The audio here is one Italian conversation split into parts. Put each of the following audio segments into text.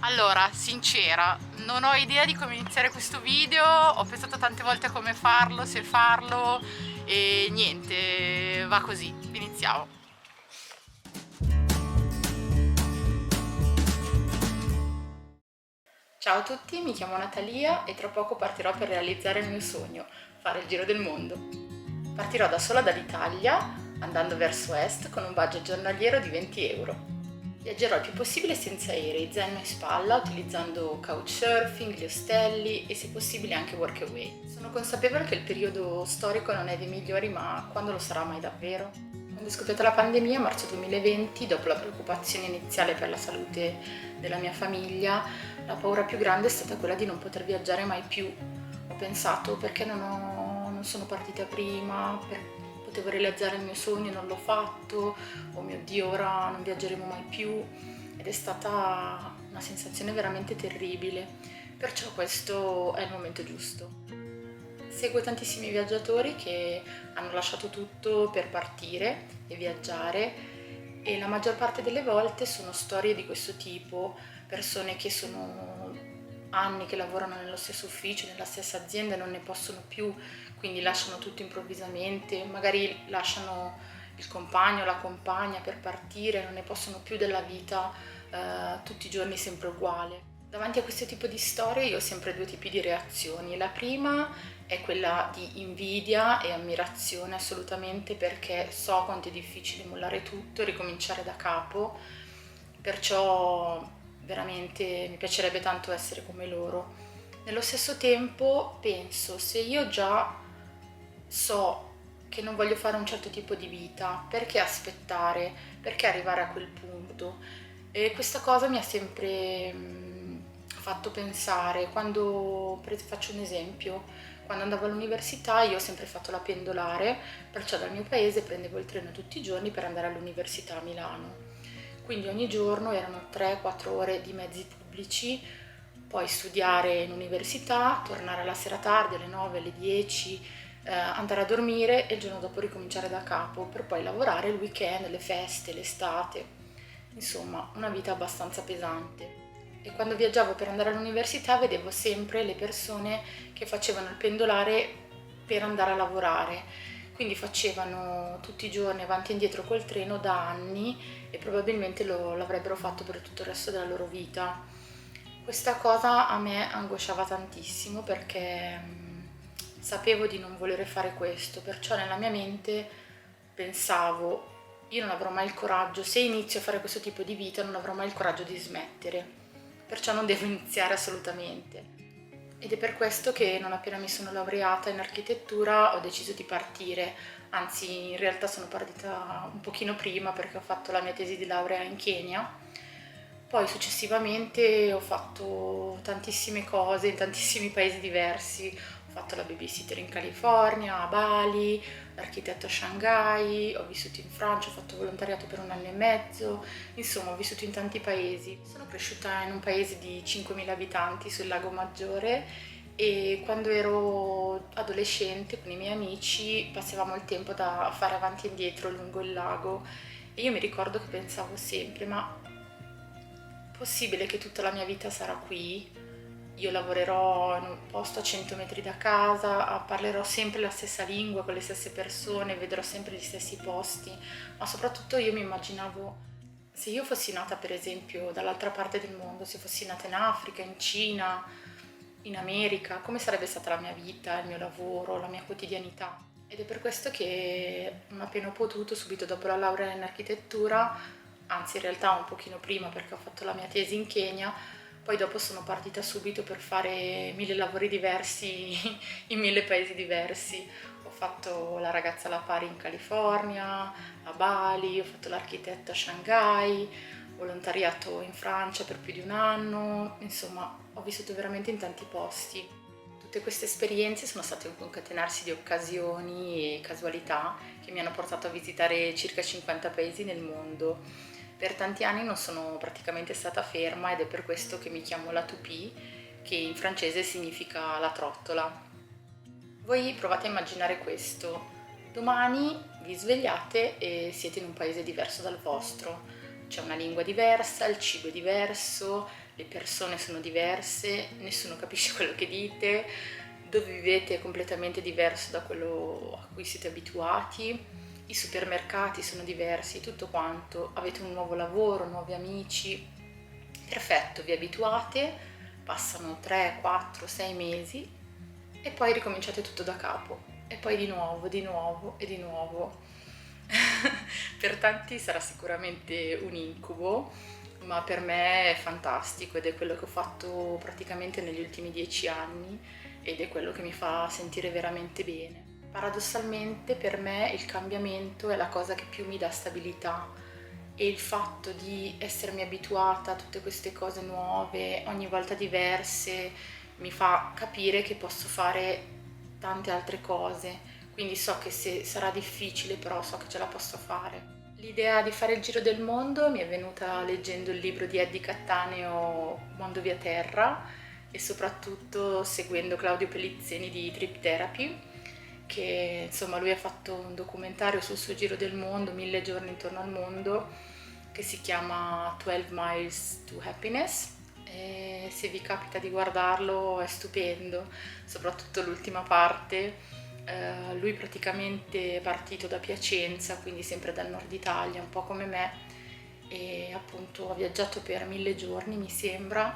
Allora, sincera, non ho idea di come iniziare questo video, ho pensato tante volte a come farlo, se farlo e niente, va così, iniziamo. Ciao a tutti, mi chiamo Natalia e tra poco partirò per realizzare il mio sogno, fare il giro del mondo. Partirò da sola dall'Italia, andando verso est con un budget giornaliero di 20 euro. Viaggerò il più possibile senza aerei, zaino in spalla, utilizzando couchsurfing, gli ostelli e se possibile anche workaway. Sono consapevole che il periodo storico non è dei migliori, ma quando lo sarà mai davvero? Quando è scoppiata la pandemia, a marzo 2020, dopo la preoccupazione iniziale per la salute della mia famiglia, la paura più grande è stata quella di non poter viaggiare mai più. Ho pensato perché non sono partita prima, potevo realizzare il mio sogno e non l'ho fatto, oh mio Dio, ora non viaggeremo mai più, ed è stata una sensazione veramente terribile. Perciò questo è il momento giusto. Seguo tantissimi viaggiatori che hanno lasciato tutto per partire e viaggiare e la maggior parte delle volte sono storie di questo tipo, persone che sono anni che lavorano nello stesso ufficio, nella stessa azienda e non ne possono più, quindi lasciano tutto improvvisamente, magari lasciano il compagno o la compagna per partire, non ne possono più della vita tutti i giorni sempre uguale. Davanti a questo tipo di storie io ho sempre due tipi di reazioni. La prima è quella di invidia e ammirazione assolutamente perché so quanto è difficile mollare tutto e ricominciare da capo, perciò veramente mi piacerebbe tanto essere come loro. Nello stesso tempo penso, se io già so che non voglio fare un certo tipo di vita, perché aspettare? Perché arrivare a quel punto? E questa cosa mi ha sempre fatto pensare, faccio un esempio, quando andavo all'università io ho sempre fatto la pendolare, perciò dal mio paese prendevo il treno tutti i giorni per andare all'università a Milano. Quindi ogni giorno erano 3-4 ore di mezzi pubblici, poi studiare in università, tornare alla sera tardi, alle 9, alle 10, andare a dormire e il giorno dopo ricominciare da capo per poi lavorare il weekend, le feste, l'estate. Insomma, una vita abbastanza pesante. E quando viaggiavo per andare all'università vedevo sempre le persone che facevano il pendolare per andare a lavorare. Quindi facevano tutti i giorni avanti e indietro col treno da anni e probabilmente l'avrebbero fatto per tutto il resto della loro vita. Questa cosa a me angosciava tantissimo perché sapevo di non volere fare questo, perciò nella mia mente pensavo, io non avrò mai il coraggio, se inizio a fare questo tipo di vita non avrò mai il coraggio di smettere, perciò non devo iniziare assolutamente. Ed è per questo che non appena mi sono laureata in architettura ho deciso di partire, anzi in realtà sono partita un pochino prima perché ho fatto la mia tesi di laurea in Kenya. Poi successivamente ho fatto tantissime cose in tantissimi paesi diversi, ho fatto la babysitter in California, a Bali, l'architetto a Shanghai, ho vissuto in Francia, ho fatto volontariato per un anno e mezzo, insomma ho vissuto in tanti paesi. Sono cresciuta in un paese di 5.000 abitanti sul Lago Maggiore e quando ero adolescente con i miei amici passavamo il tempo da fare avanti e indietro lungo il lago e io mi ricordo che pensavo sempre, ma possibile che tutta la mia vita sarà qui? Io lavorerò in un posto a 100 metri da casa, parlerò sempre la stessa lingua con le stesse persone, vedrò sempre gli stessi posti, ma soprattutto io mi immaginavo se io fossi nata per esempio dall'altra parte del mondo, se fossi nata in Africa, in Cina, in America, come sarebbe stata la mia vita, il mio lavoro, la mia quotidianità. Ed è per questo che non appena ho potuto, subito dopo la laurea in architettura, anzi in realtà un pochino prima perché ho fatto la mia tesi in Kenya, poi dopo sono partita subito per fare 1.000 lavori diversi in 1.000 paesi diversi. Ho fatto la ragazza alla pari in California, a Bali, ho fatto l'architetto a Shanghai, volontariato in Francia per più di un anno, insomma ho vissuto veramente in tanti posti. Tutte queste esperienze sono state un concatenarsi di occasioni e casualità che mi hanno portato a visitare circa 50 paesi nel mondo. Per tanti anni non sono praticamente stata ferma ed è per questo che mi chiamo la toupie, che in francese significa la trottola. Voi provate a immaginare questo. Domani vi svegliate e siete in un paese diverso dal vostro. C'è una lingua diversa, il cibo è diverso, le persone sono diverse, nessuno capisce quello che dite, dove vivete è completamente diverso da quello a cui siete abituati, i supermercati sono diversi, tutto quanto, avete un nuovo lavoro, nuovi amici, perfetto, vi abituate, passano 3, 4, 6 mesi e poi ricominciate tutto da capo e poi di nuovo, di nuovo e di nuovo. Per tanti sarà sicuramente un incubo, ma per me è fantastico ed è quello che ho fatto praticamente negli ultimi 10 anni ed è quello che mi fa sentire veramente bene. Paradossalmente per me il cambiamento è la cosa che più mi dà stabilità e il fatto di essermi abituata a tutte queste cose nuove, ogni volta diverse, mi fa capire che posso fare tante altre cose. Quindi so che se sarà difficile, però so che ce la posso fare. L'idea di fare il giro del mondo mi è venuta leggendo il libro di Eddie Cattaneo, Mondo via Terra, e soprattutto seguendo Claudio Pellizzeni di Trip Therapy, che insomma lui ha fatto un documentario sul suo giro del mondo, 1000 giorni intorno al mondo, che si chiama 12 Miles to Happiness. E se vi capita di guardarlo è stupendo, soprattutto l'ultima parte. Lui praticamente è partito da Piacenza, quindi sempre dal nord Italia, un po' come me, e appunto ha viaggiato per 1000 giorni mi sembra,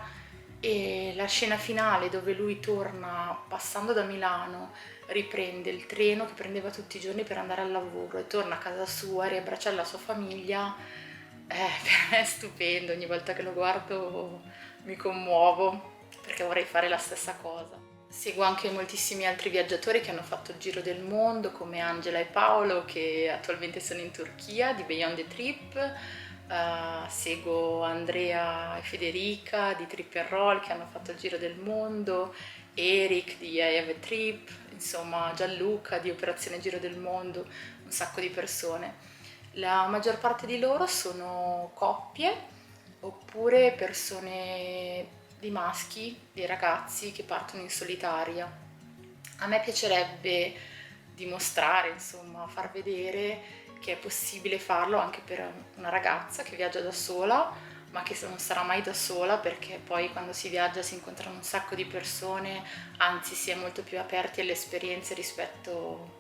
e la scena finale dove lui torna passando da Milano, riprende il treno che prendeva tutti i giorni per andare al lavoro e torna a casa sua e riabbraccia la sua famiglia, per me è stupendo, ogni volta che lo guardo mi commuovo perché vorrei fare la stessa cosa. Seguo anche moltissimi altri viaggiatori che hanno fatto il giro del mondo, come Angela e Paolo, che attualmente sono in Turchia, di Beyond the Trip. Seguo Andrea e Federica di Trip and Roll, che hanno fatto il giro del mondo, Eric di I Have a Trip, insomma Gianluca di Operazione Giro del Mondo, un sacco di persone. La maggior parte di loro sono coppie oppure persone di maschi, dei ragazzi che partono in solitaria. A me piacerebbe dimostrare, insomma, far vedere che è possibile farlo anche per una ragazza che viaggia da sola, ma che non sarà mai da sola, perché poi quando si viaggia si incontrano un sacco di persone, anzi si è molto più aperti alle esperienze rispetto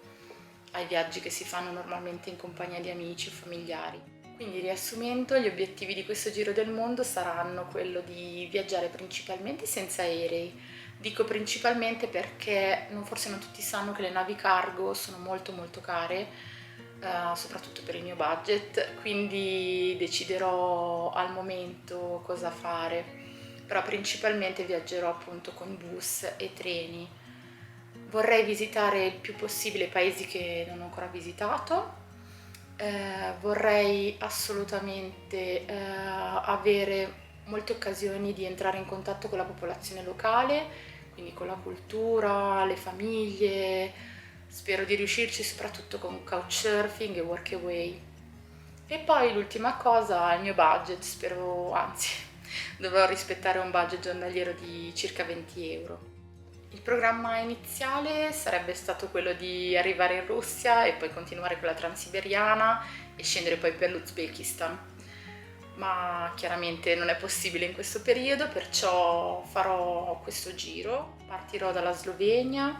ai viaggi che si fanno normalmente in compagnia di amici o familiari. Quindi riassumendo, gli obiettivi di questo giro del mondo saranno quello di viaggiare principalmente senza aerei. Dico principalmente perché forse non tutti sanno che le navi cargo sono molto molto care, soprattutto per il mio budget, quindi deciderò al momento cosa fare. Però principalmente viaggerò appunto con bus e treni. Vorrei visitare il più possibile paesi che non ho ancora visitato. Vorrei assolutamente avere molte occasioni di entrare in contatto con la popolazione locale, quindi con la cultura, le famiglie. Spero di riuscirci soprattutto con couchsurfing e workaway. E poi l'ultima cosa, il mio budget, spero, anzi, dovrò rispettare un budget giornaliero di circa 20 euro. Il programma iniziale sarebbe stato quello di arrivare in Russia e poi continuare con la Transiberiana e scendere poi per l'Uzbekistan, ma chiaramente non è possibile in questo periodo, perciò farò questo giro. Partirò dalla Slovenia,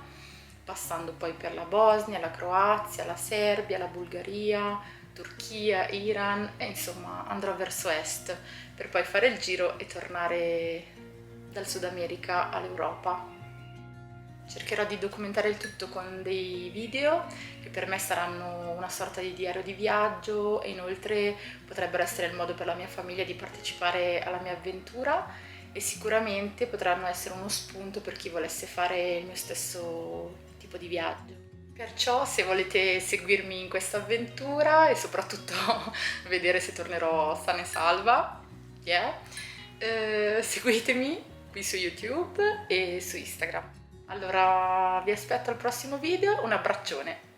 passando poi per la Bosnia, la Croazia, la Serbia, la Bulgaria, Turchia, Iran e insomma andrò verso est per poi fare il giro e tornare dal Sud America all'Europa. Cercherò di documentare il tutto con dei video che per me saranno una sorta di diario di viaggio e inoltre potrebbero essere il modo per la mia famiglia di partecipare alla mia avventura e sicuramente potranno essere uno spunto per chi volesse fare il mio stesso tipo di viaggio. Perciò se volete seguirmi in questa avventura e soprattutto vedere se tornerò sana e salva, seguitemi qui su YouTube e su Instagram. Allora vi aspetto al prossimo video, un abbraccione!